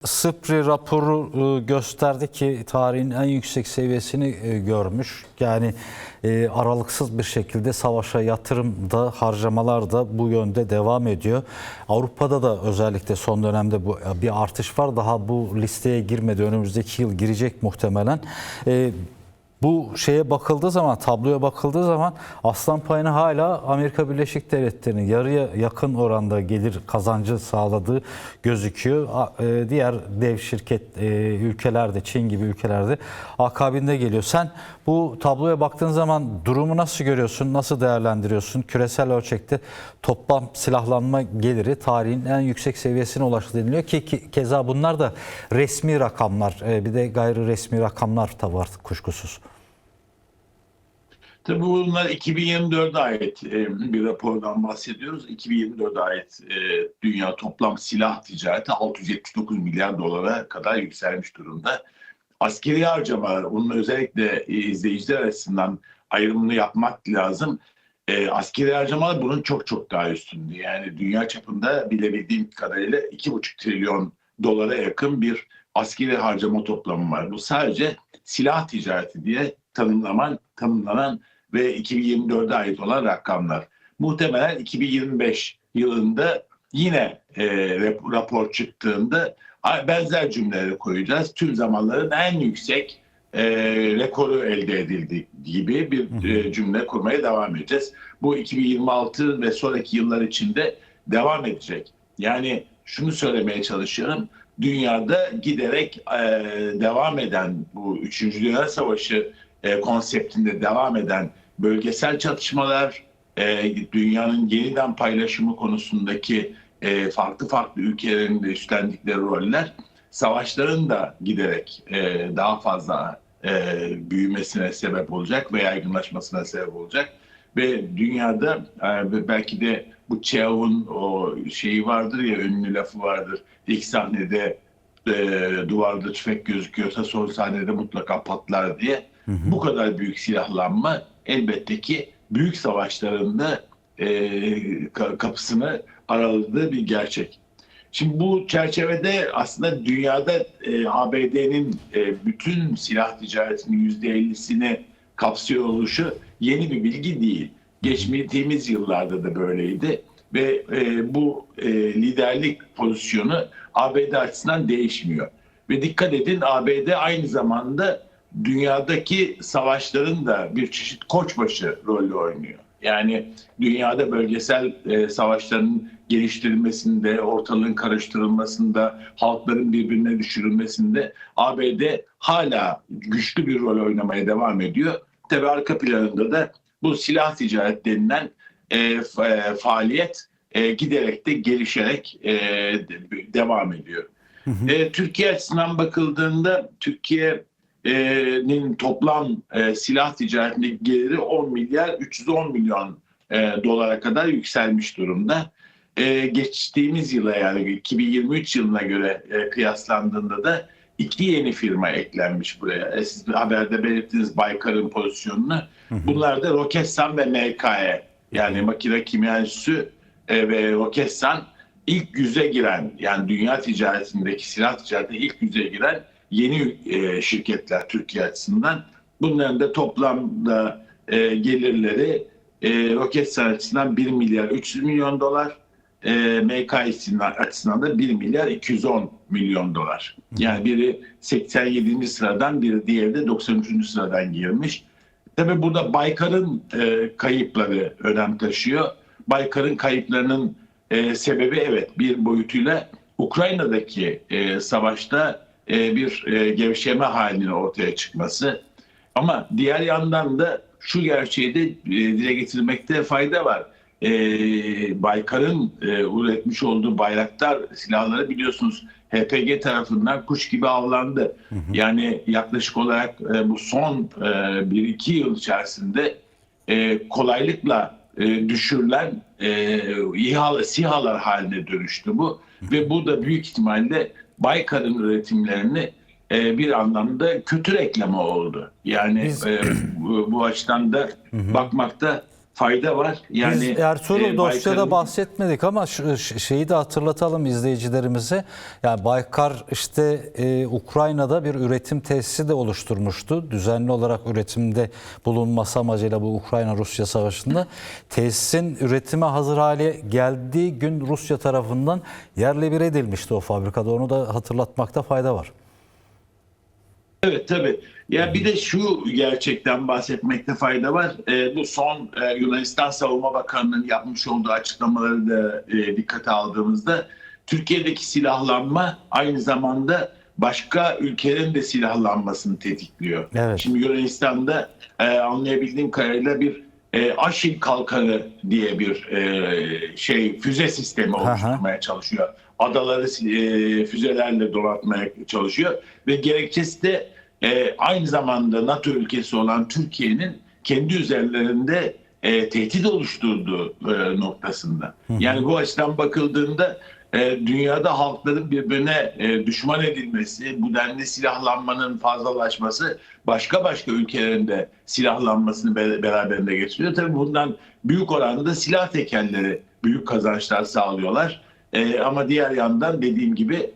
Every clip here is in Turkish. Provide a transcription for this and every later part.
SIPRI raporu gösterdi ki tarihin en yüksek seviyesini görmüş. Yani aralıksız bir şekilde savaşa yatırım da harcamalar da bu yönde devam ediyor. Avrupa'da da özellikle son dönemde bir artış var. Daha bu listeye girmedi. Önümüzdeki yıl girecek muhtemelen. Bu şeye bakıldığı zaman, tabloya bakıldığı zaman aslan payını hala Amerika Birleşik Devletleri'nin yarıya yakın oranda gelir kazancı sağladığı gözüküyor. Diğer dev şirket ülkelerde, Çin gibi ülkelerde akabinde geliyor. Sen bu tabloya baktığın zaman durumu nasıl görüyorsun, nasıl değerlendiriyorsun? Küresel ölçekte toplam silahlanma geliri tarihin en yüksek seviyesine ulaştı deniliyor ki keza bunlar da resmi rakamlar, bir de gayri resmi rakamlar da var kuşkusuz. Tabii bunlar 2024'e ait bir rapordan bahsediyoruz. 2024'e ait dünya toplam silah ticareti 679 milyar dolara kadar yükselmiş durumda. Askeri harcamalar, bunun özellikle izleyiciler açısından ayrımını yapmak lazım. Askeri harcamalar bunun çok çok daha üstünde. Yani dünya çapında bilebildiğim kadarıyla 2,5 trilyon dolara yakın bir askeri harcama toplamı var. Bu sadece silah ticareti diye tanımlanan ve 2024'e ait olan rakamlar. Muhtemelen 2025 yılında yine rapor çıktığında benzer cümleleri koyacağız. Tüm zamanların en yüksek rekoru elde edildi gibi bir cümle kurmaya devam edeceğiz. Bu 2026 ve sonraki yıllar içinde devam edecek. Yani şunu söylemeye çalışıyorum. Dünyada giderek devam eden bu 3. Dünya Savaşı konseptinde devam eden bölgesel çatışmalar, dünyanın yeniden paylaşımı konusundaki farklı ülkelerin de üstlendikleri roller, savaşların da giderek daha fazla büyümesine sebep olacak ve yaygınlaşmasına sebep olacak. Ve dünyada belki de bu Çehov'un o şeyi vardır ya, ünlü lafı vardır. İlk sahnede duvarda tüfek gözüküyorsa son sahnede mutlaka patlar diye. Bu kadar büyük silahlanma elbette ki büyük savaşlarında kapısını araladığı bir gerçek. Şimdi bu çerçevede aslında dünyada ABD'nin bütün silah ticaretinin %50'sini kapsıyor oluşu yeni bir bilgi değil. Geçtiğimiz yıllarda da böyleydi ve bu liderlik pozisyonu ABD açısından değişmiyor. Ve dikkat edin, ABD aynı zamanda dünyadaki savaşların da bir çeşit koçbaşı rolü oynuyor. Yani dünyada bölgesel savaşların geliştirilmesinde, ortalığın karıştırılmasında, halkların birbirine düşürülmesinde ABD hala güçlü bir rol oynamaya devam ediyor. Tabii arka planında da bu silah ticaret denilen faaliyet giderek de gelişerek devam ediyor. Türkiye açısından bakıldığında Türkiye'nin toplam silah ticaretindeki geliri 10 milyar 310 milyon dolara kadar yükselmiş durumda. Geçtiğimiz yıla, yani 2023 yılına göre kıyaslandığında da 2 yeni firma eklenmiş buraya. Siz haberde belirttiniz Baykar'ın pozisyonunu. Bunlar da Roketsan ve MKE, yani Makine Kimya Enstitüsü ve Roketsan ilk yüze giren, yani dünya ticaretindeki silah ticaretinde ilk yüze giren yeni şirketler Türkiye açısından. Bunların da toplamda gelirleri Roketsan açısından 1 milyar 300 milyon dolar, MK açısından da 1 milyar 210 milyon dolar. Yani biri 87. sıradan, biri diğeri de 93. sıradan girmiş. Tabii burada Baykar'ın kayıpları önem taşıyor. Baykar'ın kayıplarının sebebi evet bir boyutuyla Ukrayna'daki savaşta bir gevşeme halinin ortaya çıkması. Ama diğer yandan da şu gerçeği de dile getirmekte fayda var. Baykar'ın üretmiş olduğu Bayraktar silahları biliyorsunuz HPG tarafından kuş gibi avlandı. Yani yaklaşık olarak bu son 1-2 yıl içerisinde kolaylıkla düşürülen SİHA'lar haline dönüştü bu. Ve bu da büyük ihtimalle Baykar'ın üretimlerini bir anlamda kötü reklama oldu. Yani bu açıdan da bakmakta fayda var. Yani Biz Ertuğrul dosyada Baykar'ın- bahsetmedik ama şeyi de hatırlatalım izleyicilerimize. Yani Baykar işte Ukrayna'da bir üretim tesisi de oluşturmuştu. Düzenli olarak üretimde bulunması amacıyla bu Ukrayna-Rusya savaşında. Tesisin üretime hazır hale geldiği gün Rusya tarafından yerle bir edilmişti o fabrikada. Onu da hatırlatmakta fayda var. Evet, tabii. Ya bir de şu gerçekten bahsetmekte fayda var. Bu son Yunanistan Savunma Bakanı'nın yapmış olduğu açıklamaları da dikkate aldığımızda Türkiye'deki silahlanma aynı zamanda başka ülkelerin de silahlanmasını tetikliyor. Evet. Şimdi Yunanistan'da anlayabildiğim kadarıyla bir Aşil Kalkanı diye bir füze sistemi oluşturmaya çalışıyor. Adaları füzelerle donatmaya çalışıyor ve gerekçesi de aynı zamanda NATO ülkesi olan Türkiye'nin kendi üzerlerinde tehdit oluşturduğu noktasında. Yani bu açıdan bakıldığında dünyada halkların birbirine düşman edilmesi, bu denli silahlanmanın fazlalaşması başka ülkelerin de silahlanmasını beraberinde getiriyor. Tabii bundan büyük oranda silah tekelleri büyük kazançlar sağlıyorlar. Ama diğer yandan dediğim gibi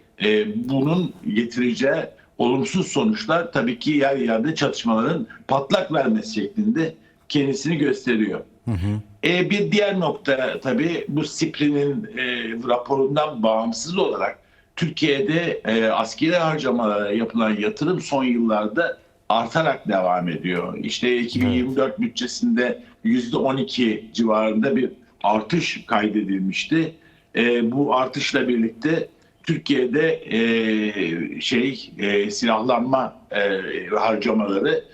bunun getireceği olumsuz sonuçlar tabii ki yer yerde çatışmaların patlak vermesi şeklinde kendisini gösteriyor. Bir diğer nokta tabii bu SIPRI'nin raporundan bağımsız olarak Türkiye'de askeri harcamalara yapılan yatırım son yıllarda artarak devam ediyor. İşte 2024 bütçesinde %12 civarında bir artış kaydedilmişti. Bu artışla birlikte Türkiye'de silahlanma harcamaları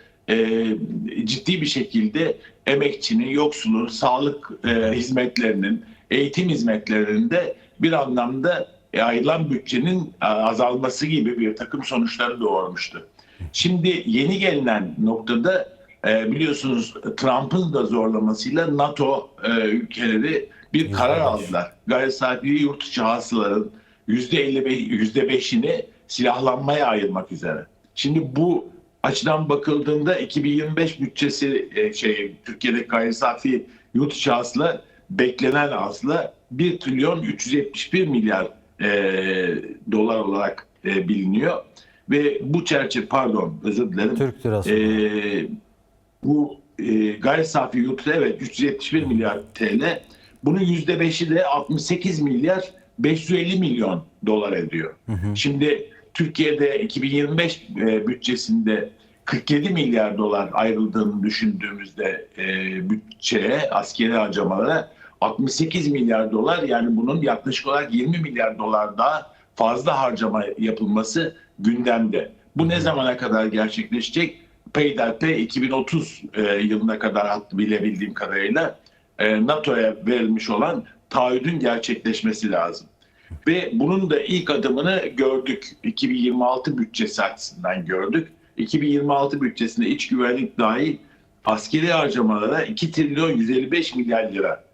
ciddi bir şekilde emekçinin, yoksulun, sağlık hizmetlerinin, eğitim hizmetlerinin de bir anlamda ayrılan bütçenin azalması gibi bir takım sonuçları doğurmuştu. Şimdi yeni gelinen noktada biliyorsunuz Trump'ın da zorlamasıyla NATO ülkeleri bir karar aldılar. Gayri safi yurt içi hasılaların %5'ini silahlanmaya ayırmak üzere. Şimdi bu açıdan bakıldığında 2025 bütçesi Türkiye'deki gayri safi yurt içi hasıla beklenen hasıla 1 trilyon 371 milyar dolar olarak biliniyor. Ve bu özür dilerim. Türk lirası. Bu gayri safi yurt 371 milyar TL. Bunun %5'i de 68 milyar 550 milyon dolar ediyor. Şimdi Türkiye'de 2025 bütçesinde 47 milyar dolar ayrıldığını düşündüğümüzde bütçeye, askeri harcamalara 68 milyar dolar, yani bunun yaklaşık olarak 20 milyar dolar daha fazla harcama yapılması gündemde. Bu ne zamana kadar gerçekleşecek? Peyderpey 2030 yılına kadar bilebildiğim kadarıyla NATO'ya verilmiş olan taahhüdün gerçekleşmesi lazım. Ve bunun da ilk adımını gördük. 2026 bütçesi açısından gördük. 2026 bütçesinde iç güvenlik dahil askeri harcamalara 2 trilyon 155 milyar lira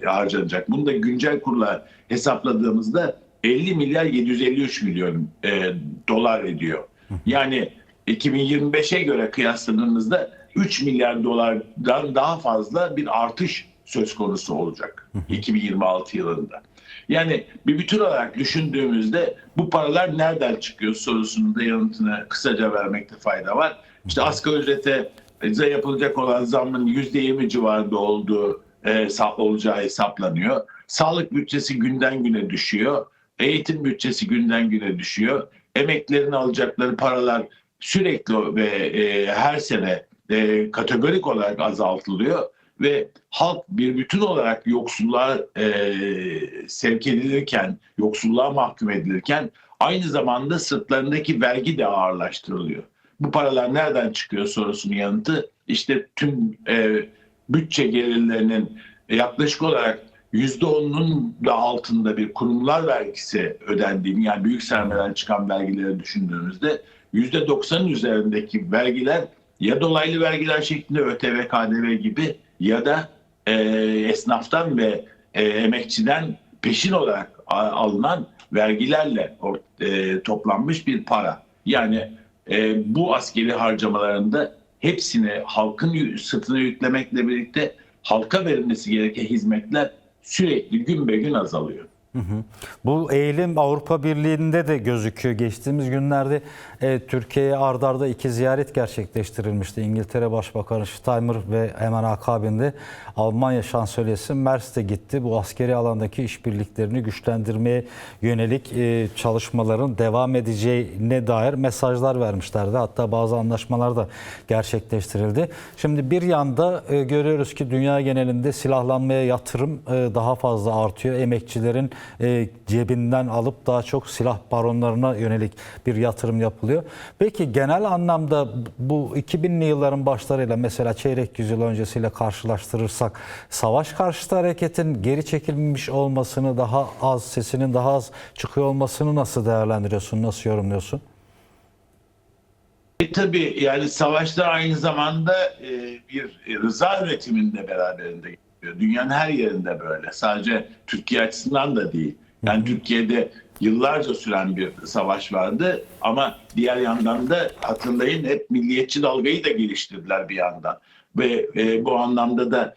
harcanacak. Bunu da güncel kurla hesapladığımızda 50 milyar 753 milyon dolar ediyor. Yani 2025'e göre kıyasladığımızda 3 milyar dolardan daha fazla bir artış söz konusu olacak 2026 yılında. Yani bir bütün olarak düşündüğümüzde bu paralar nereden çıkıyor sorusunun da yanıtını kısaca vermekte fayda var. İşte asgari ücrete yapılacak olan zammın %20 civarında olacağı hesaplanıyor. Sağlık bütçesi günden güne düşüyor. Eğitim bütçesi günden güne düşüyor. Emeklerin alacakları paralar sürekli ve her sene kategorik olarak azaltılıyor. Ve halk bir bütün olarak yoksulluğa sevk edilirken, yoksulluğa mahkum edilirken aynı zamanda sırtlarındaki vergi de ağırlaştırılıyor. Bu paralar nereden çıkıyor sorusunun yanıtı işte tüm bütçe gelirlerinin yaklaşık olarak %10'unun da altında bir kurumlar vergisi ödendiğini, yani büyük sermayeden çıkan vergileri düşündüğümüzde %90'ın üzerindeki vergiler ya dolaylı vergiler şeklinde ÖTV, KDV gibi ya da esnaftan ve emekçiden peşin olarak alınan vergilerle toplanmış bir para. Yani bu askeri harcamalarında hepsini halkın sırtına yüklemekle birlikte halka verilmesi gereken hizmetler sürekli gün be gün azalıyor. Bu eğilim Avrupa Birliği'nde de gözüküyor. Geçtiğimiz günlerde Türkiye'ye ard arda 2 ziyaret gerçekleştirilmişti. İngiltere Başbakanı Steinmeier ve hemen akabinde Almanya Şansölyesi Merz de gitti. Bu askeri alandaki işbirliklerini güçlendirmeye yönelik çalışmaların devam edeceğine dair mesajlar vermişlerdi. Hatta bazı anlaşmalar da gerçekleştirildi. Şimdi bir yanda görüyoruz ki dünya genelinde silahlanmaya yatırım daha fazla artıyor. Emekçilerin cebinden alıp daha çok silah baronlarına yönelik bir yatırım yapılıyor. Peki genel anlamda bu 2000'li yılların başlarıyla mesela çeyrek yüzyıl öncesiyle karşılaştırırsak savaş karşıtı hareketin geri çekilmiş olmasını, daha az sesinin daha az çıkıyor olmasını nasıl değerlendiriyorsun, nasıl yorumluyorsun? Tabii yani savaşlar aynı zamanda bir rıza üretiminde beraberinde getiriyor. Dünyanın her yerinde böyle. Sadece Türkiye açısından da değil. Yani Türkiye'de yıllarca süren bir savaş vardı ama diğer yandan da hatırlayın hep milliyetçi dalgayı da geliştirdiler bir yandan. Ve bu anlamda da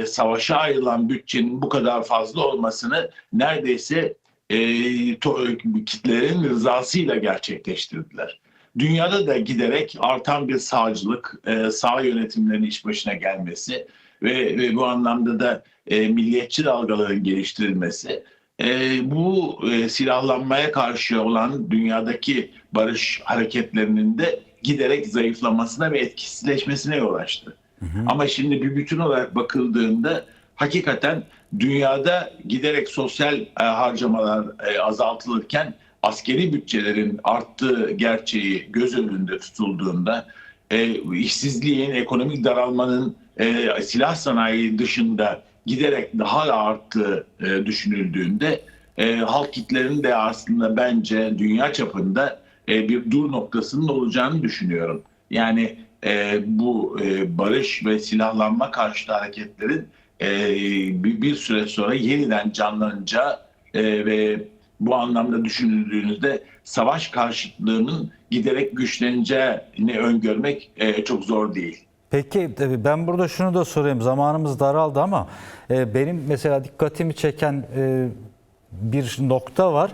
savaşa ayrılan bütçenin bu kadar fazla olmasını neredeyse kitlerin rızasıyla gerçekleştirdiler. Dünyada da giderek artan bir sağcılık, sağ yönetimlerin iş başına gelmesi ve bu anlamda da milliyetçi dalgaların geliştirilmesi, bu silahlanmaya karşı olan dünyadaki barış hareketlerinin de giderek zayıflamasına ve etkisizleşmesine yol açtı. Ama şimdi bir bütün olarak bakıldığında hakikaten dünyada giderek sosyal harcamalar azaltılırken askeri bütçelerin arttığı gerçeği göz önünde tutulduğunda işsizliğin, ekonomik daralmanın silah sanayi dışında giderek daha da arttığı düşünüldüğünde halk kitlerinin de aslında bence dünya çapında bir dur noktasının olacağını düşünüyorum. Yani bu barış ve silahlanma karşıtı hareketlerin bir süre sonra yeniden canlanacağı ve bu anlamda düşünüldüğünüzde savaş karşıtlığının giderek güçleneceğini öngörmek çok zor değil. Peki ben burada şunu da sorayım. Zamanımız daraldı ama benim mesela dikkatimi çeken bir nokta var.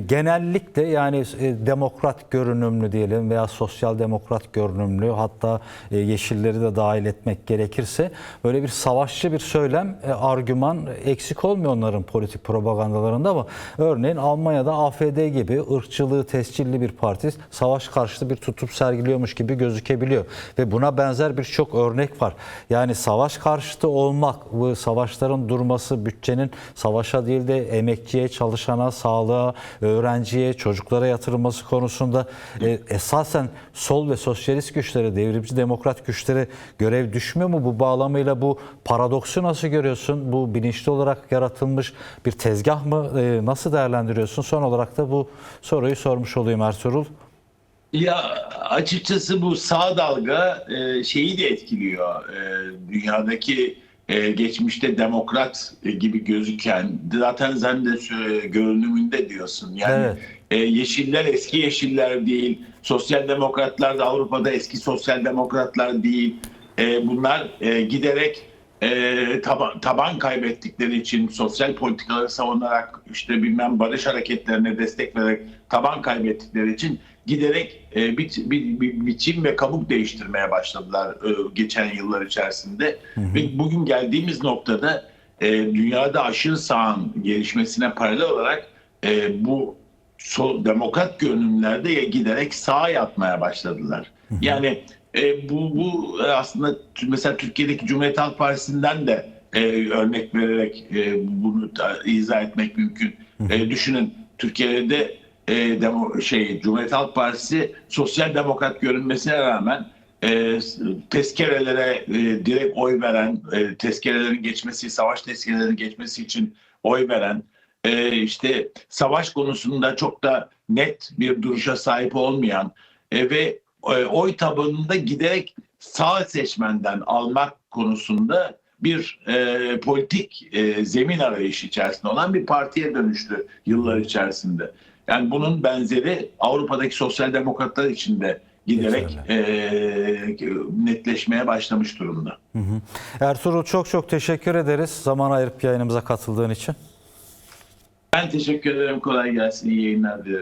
Genellikle yani demokrat görünümlü diyelim veya sosyal demokrat görünümlü, hatta yeşilleri de dahil etmek gerekirse böyle bir savaşçı bir söylem, argüman eksik olmuyor onların politik propagandalarında. Ama örneğin Almanya'da AfD gibi ırkçılığı tescilli bir parti savaş karşıtı bir tutum sergiliyormuş gibi gözükebiliyor ve buna benzer birçok örnek var. Yani savaş karşıtı olmak, bu savaşların durması, bütçenin savaşa değil de emekçiye, çalışana, sağlığa, öğrenciye, çocuklara yatırılması konusunda esasen sol ve sosyalist güçlere, devrimci demokrat güçlere görev düşmüyor mu? Bu bağlamıyla bu paradoksu nasıl görüyorsun? Bu bilinçli olarak yaratılmış bir tezgah mı? Nasıl değerlendiriyorsun? Son olarak da bu soruyu sormuş olayım Ertuğrul. Ya açıkçası bu sağ dalga şeyi de etkiliyor. Dünyadaki geçmişte demokrat gibi gözüken, zaten sen de görünümünde diyorsun. Yani Evet. Yeşiller eski Yeşiller değil, sosyal demokratlar da Avrupa'da eski sosyal demokratlar değil. Bunlar giderek taban kaybettikleri için sosyal politikaları savunarak işte bilmem barış hareketlerine destek vererek taban kaybettikleri için giderek bir biçim ve kabuk değiştirmeye başladılar geçen yıllar içerisinde. Ve bugün geldiğimiz noktada dünyada aşırı sağın gelişmesine paralel olarak bu demokrat görünümlerde giderek sağa yatmaya başladılar. Yani bu aslında mesela Türkiye'deki Cumhuriyet Halk Partisi'nden de örnek vererek bunu izah etmek mümkün. Düşünün Türkiye'de Cumhuriyet Halk Partisi sosyal demokrat görünmesine rağmen tezkerelere direkt oy veren, tezkerelerin geçmesi, savaş tezkerelerinin geçmesi için oy veren, işte savaş konusunda çok da net bir duruşa sahip olmayan ve oy tabanında giderek sağ seçmenden almak konusunda bir politik zemin arayışı içerisinde olan bir partiye dönüştü yıllar içerisinde. Yani bunun benzeri Avrupa'daki sosyal demokratlar için de giderek netleşmeye başlamış durumda. Ertuğrul, çok çok teşekkür ederiz zaman ayırıp yayınımıza katıldığın için. Ben teşekkür ederim. Kolay gelsin. İyi yayınlar dilerim.